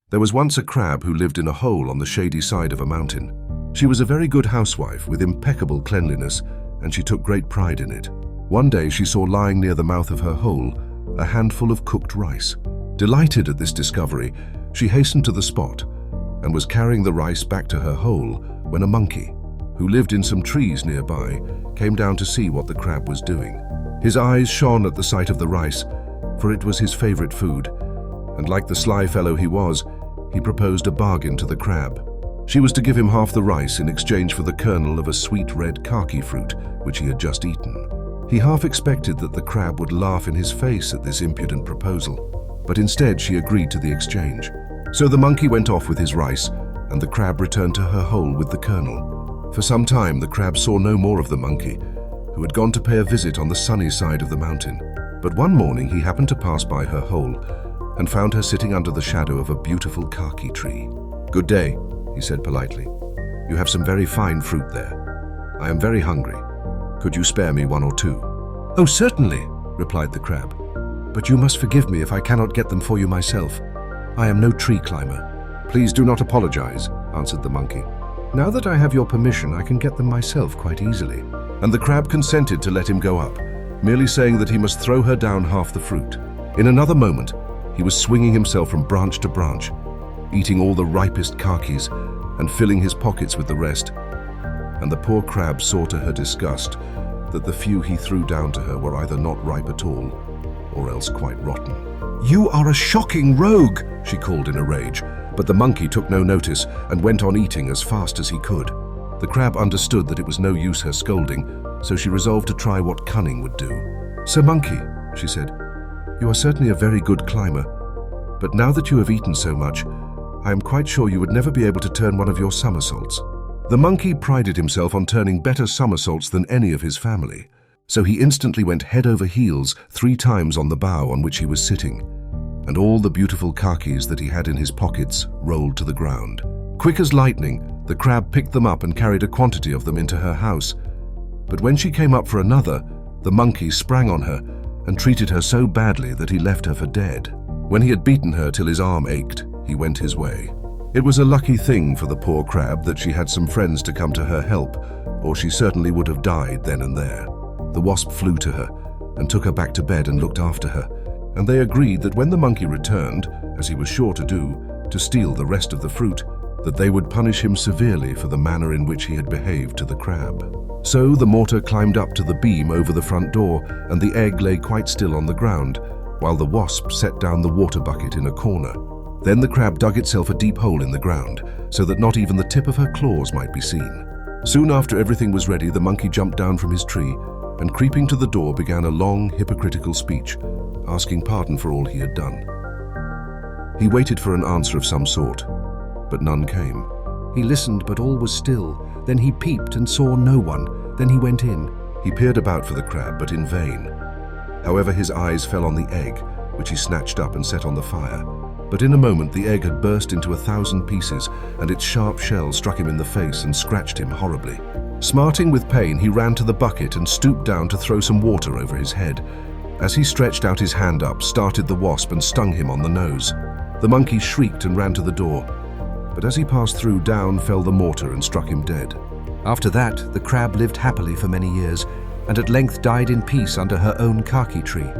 There was once a crab who lived in a hole on the shady side of a mountain. She was a very good housewife with impeccable cleanliness, and she took great pride in it. One day she saw lying near the mouth of her hole a handful of cooked rice. Delighted at this discovery, she hastened to the spot and was carrying the rice back to her hole when a monkey, who lived in some trees nearby, came down to see what the crab was doing. His eyes shone at the sight of the rice, for it was his favorite food, and like the sly fellow he was, he proposed a bargain to the crab. She was to give him half the rice in exchange for the kernel of a sweet red kaki fruit which he had just eaten. He half expected that the crab would laugh in his face at this impudent proposal, but instead she agreed to the exchange. So the monkey went off with his rice, and the crab returned to her hole with the kernel. For some time the crab saw no more of the monkey, who had gone to pay a visit on the sunny side of the mountain. But one morning he happened to pass by her hole and found her sitting under the shadow of a beautiful kaki tree. "Good day," he said politely. "You have some very fine fruit there. I am very hungry. Could you spare me one or two?" "Oh, certainly," replied the crab. "But you must forgive me if I cannot get them for you myself. I am no tree climber." "Please do not apologize," answered the monkey. "Now that I have your permission, I can get them myself quite easily." And the crab consented to let him go up, merely saying that he must throw her down half the fruit. In another moment, he was swinging himself from branch to branch, eating all the ripest kakis and filling his pockets with the rest. And the poor crab saw to her disgust that the few he threw down to her were either not ripe at all, or else quite rotten. "You are a shocking rogue," she called in a rage, but the monkey took no notice and went on eating as fast as he could. The crab understood that it was no use her scolding, so she resolved to try what cunning would do. "Sir Monkey," she said, "you are certainly a very good climber, but now that you have eaten so much, I am quite sure you would never be able to turn one of your somersaults." The monkey prided himself on turning better somersaults than any of his family, so he instantly went head over heels 3 times on the bough on which he was sitting, and all the beautiful kakis that he had in his pockets rolled to the ground. Quick as lightning, the crab picked them up and carried a quantity of them into her house. But when she came up for another, the monkey sprang on her and treated her so badly that he left her for dead. When he had beaten her till his arm ached, he went his way. It was a lucky thing for the poor crab that she had some friends to come to her help, or she certainly would have died then and there. The wasp flew to her and took her back to bed and looked after her, and they agreed that when the monkey returned, as he was sure to do, to steal the rest of the fruit, that they would punish him severely for the manner in which he had behaved to the crab. So the mortar climbed up to the beam over the front door, and the egg lay quite still on the ground, while the wasp set down the water bucket in a corner. Then the crab dug itself a deep hole in the ground, so that not even the tip of her claws might be seen. Soon after everything was ready, the monkey jumped down from his tree, and creeping to the door began a long, hypocritical speech, asking pardon for all he had done. He waited for an answer of some sort, but none came. He listened, but all was still. Then he peeped and saw no one. Then he went in. He peered about for the crab, but in vain. However, his eyes fell on the egg, which he snatched up and set on the fire. But in a moment the egg had burst into 1,000 pieces, and its sharp shell struck him in the face and scratched him horribly. Smarting with pain, he ran to the bucket and stooped down to throw some water over his head. As he stretched out his hand up, started the wasp and stung him on the nose. The monkey shrieked and ran to the door, but as he passed through, down fell the mortar and struck him dead. After that, the crab lived happily for many years, and at length died in peace under her own kaki tree.